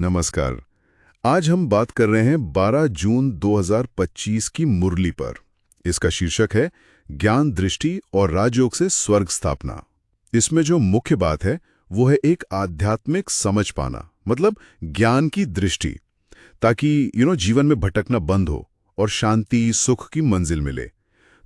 नमस्कार। आज हम बात कर रहे हैं 12 जून 2025 की मुरली पर। इसका शीर्षक है ज्ञान दृष्टि और राजयोग से स्वर्ग स्थापना। इसमें जो मुख्य बात है वो है एक आध्यात्मिक समझ पाना, मतलब ज्ञान की दृष्टि, ताकि जीवन में भटकना बंद हो और शांति सुख की मंजिल मिले।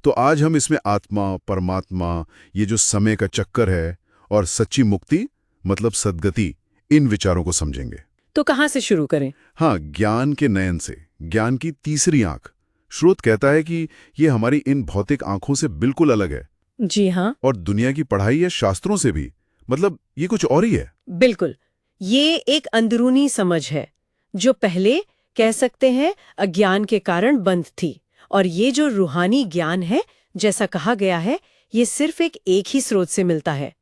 तो आज हम इसमें आत्मा, परमात्मा, ये जो समय का चक्कर है और सच्ची मुक्ति मतलब सद्गति, इन विचारों को समझेंगे। तो कहाँ से शुरू करें? हाँ, ज्ञान के नयन से, ज्ञान की तीसरी आंख। स्रोत कहता है कि ये हमारी इन भौतिक आंखों से बिल्कुल अलग है। जी हाँ, और दुनिया की पढ़ाई या शास्त्रों से भी, मतलब ये कुछ और ही है। बिल्कुल। ये एक अंदरूनी समझ है जो पहले कह सकते हैं अज्ञान के कारण बंद थी, और ये जो रूहानी ज्ञान है, जैसा कहा गया है, ये सिर्फ एक ही स्रोत से मिलता है,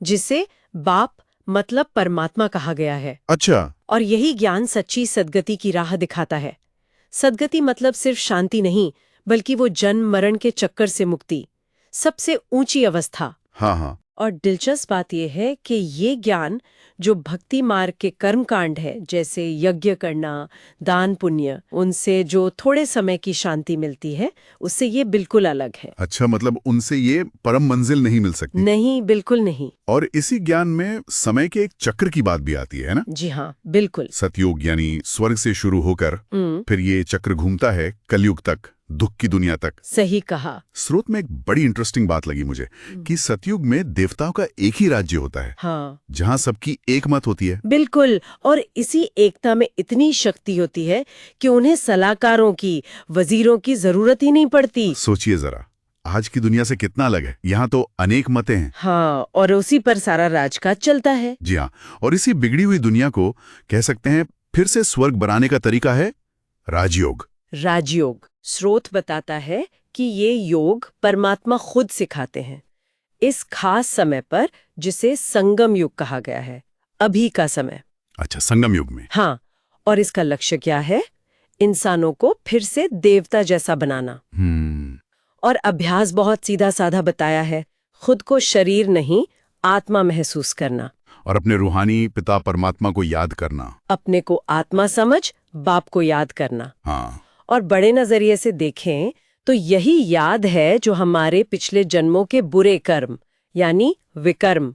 जिसे बाप मतलब परमात्मा कहा गया है। अच्छा। और यही ज्ञान सच्ची सद्गति की राह दिखाता है। सद्गति मतलब सिर्फ शांति नहीं, बल्कि वो जन्म मरण के चक्कर से मुक्ति, सबसे ऊंची अवस्था। हाँ हाँ। और दिलचस्प बात यह है कि ये ज्ञान जो भक्ति मार्ग के कर्मकांड है, जैसे यज्ञ करना, दान पुण्य, उनसे जो थोड़े समय की शांति मिलती है, उससे ये बिल्कुल अलग है। अच्छा, मतलब उनसे ये परम मंजिल नहीं मिल सकती? नहीं, बिल्कुल नहीं। और इसी ज्ञान में समय के एक चक्र की बात भी आती है ना? जी हाँ, बिल्कुल। सतयुग यानी स्वर्ग से शुरू होकर फिर ये चक्र घूमता है कलयुग तक, दुख की दुनिया तक। सही कहा। स्रोत में एक बड़ी इंटरेस्टिंग बात लगी मुझे कि सतयुग में देवताओं का एक ही राज्य होता है। हाँ, जहाँ सबकी एक मत होती है। बिल्कुल। और इसी एकता में इतनी शक्ति होती है कि उन्हें सलाहकारों की, वजीरों की जरूरत ही नहीं पड़ती। सोचिए जरा, आज की दुनिया से कितना अलग है। यहाँ तो अनेक मतें हैं। हाँ, और उसी पर सारा राजकाज चलता है। जी हाँ, और इसी बिगड़ी हुई दुनिया को कह सकते हैं फिर से स्वर्ग बनाने का तरीका है राजयोग। राजयोग। स्रोत बताता है कि ये योग परमात्मा खुद सिखाते हैं, इस खास समय पर, जिसे संगम युग कहा गया है, अभी का समय। अच्छा, संगम युग में। हाँ, और इसका लक्ष्य क्या है? इंसानों को फिर से देवता जैसा बनाना। और अभ्यास बहुत सीधा साधा बताया है, खुद को शरीर नहीं, आत्मा महसूस करना, और अपने रूहानी पिता परमात्मा को याद करना। अपने को आत्मा समझ बाप को याद करना। हाँ। और बड़े नजरिए से देखें तो यही याद है जो हमारे पिछले जन्मों के बुरे कर्म यानी विकर्म,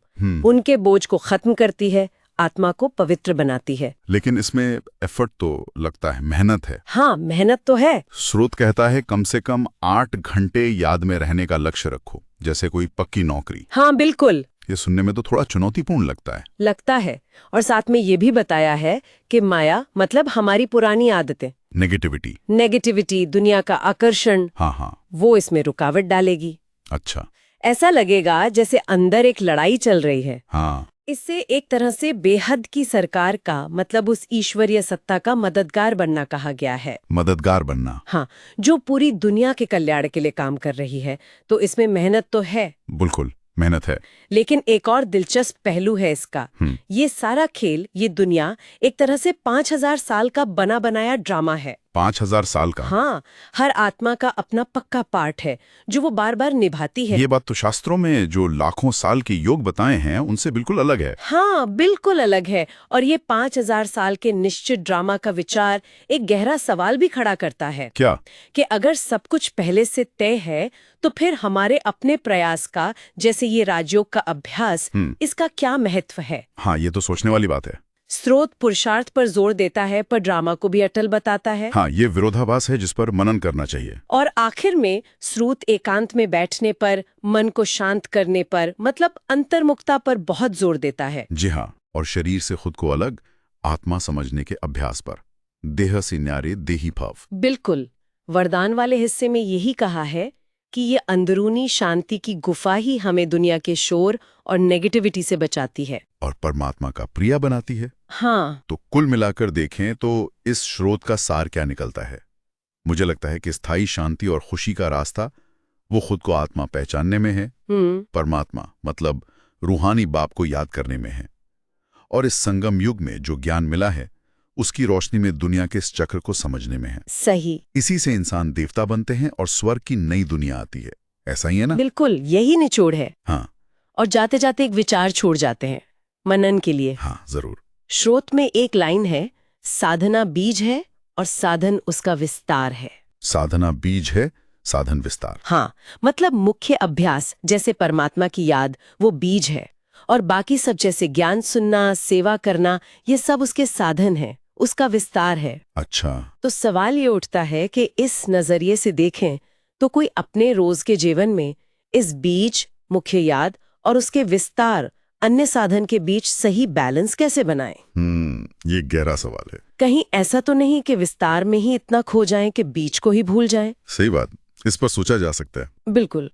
उनके बोझ को खत्म करती है, आत्मा को पवित्र बनाती है। लेकिन इसमें एफर्ट तो लगता है, मेहनत है। हाँ, मेहनत तो है। स्रोत कहता है कम से कम 8 घंटे याद में रहने का लक्ष्य रखो, जैसे कोई पक्की नौकरी। हाँ, बिल्कुल। ये सुनने में तो थोड़ा चुनौतीपूर्ण लगता है। और साथ में ये भी बताया है कि माया मतलब हमारी पुरानी आदतें, नेगेटिविटी, दुनिया का आकर्षण, हाँ, वो इसमें रुकावट डालेगी। अच्छा। ऐसा लगेगा जैसे अंदर एक लड़ाई चल रही है। हाँ। इससे एक तरह से बेहद की सरकार का मतलब उस ईश्वरीय सत्ता का मददगार बनना कहा गया है। मददगार बनना। हाँ, जो पूरी दुनिया के कल्याण के लिए काम कर रही है। तो इसमें मेहनत तो है, बिल्कुल मेहनत है। लेकिन एक और दिलचस्प पहलू है इसका। ये सारा खेल, ये दुनिया एक तरह से 5000 साल का बना बनाया ड्रामा है। 5000 साल का? हाँ, हर आत्मा का अपना पक्का पार्ट है जो वो बार बार निभाती है। ये बात तो शास्त्रों में जो लाखों साल के योग बताए हैं उनसे बिल्कुल अलग है। हाँ, बिल्कुल अलग है। और ये 5000 साल के निश्चित ड्रामा का विचार एक गहरा सवाल भी खड़ा करता है। क्या? कि अगर सब कुछ पहले से तय है तो फिर हमारे अपने प्रयास का, जैसे ये राजयोग का अभ्यास, इसका क्या महत्व है? हाँ, ये तो सोचने वाली बात है। स्रोत पुरुषार्थ पर जोर देता है पर ड्रामा को भी अटल बताता है। हाँ, ये विरोधाभास है जिस पर मनन करना चाहिए। और आखिर में स्रोत एकांत में बैठने पर, मन को शांत करने पर, मतलब अंतर्मुखता पर बहुत जोर देता है। जी हाँ, और शरीर से खुद को अलग आत्मा समझने के अभ्यास पर। देह से न्यारे देही भाव। बिल्कुल। वरदान वाले हिस्से में यही कहा है कि ये अंदरूनी शांति की गुफा ही हमें दुनिया के शोर और नेगेटिविटी से बचाती है और परमात्मा का प्रिय बनाती है। हाँ, तो कुल मिलाकर देखें तो इस स्रोत का सार क्या निकलता है? मुझे लगता है कि स्थायी शांति और खुशी का रास्ता वो खुद को आत्मा पहचानने में है, परमात्मा मतलब रूहानी बाप को याद करने में है, और इस संगम युग में जो ज्ञान मिला है उसकी रोशनी में दुनिया के इस चक्र को समझने में है। सही। इसी से इंसान देवता बनते हैं और स्वर्ग की नई दुनिया आती है। ऐसा ही है ना? बिल्कुल, यही निचोड़ है। हाँ। और जाते जाते एक विचार छोड़ जाते हैं मनन के लिए। हाँ, जरूर। स्रोत में एक लाइन है साधना बीज है और साधन उसका विस्तार है। साधना बीज है, साधन विस्तार। हाँ, मतलब मुख्य अभ्यास जैसे परमात्मा की याद वो बीज है, और बाकी सब जैसे ज्ञान सुनना, सेवा करना, ये सब उसके साधन है, उसका विस्तार है। अच्छा। तो सवाल ये उठता है कि इस नजरिए से देखें तो कोई अपने रोज के जीवन में इस बीज, मुख्य याद और उसके विस्तार, अन्य साधन के बीच सही बैलेंस कैसे बनाए? ये गहरा सवाल है। कहीं ऐसा तो नहीं कि विस्तार में ही इतना खो जाएं कि बीज को ही भूल जाएं? सही बात, इस पर सोचा जा सकता है। बिल्कुल।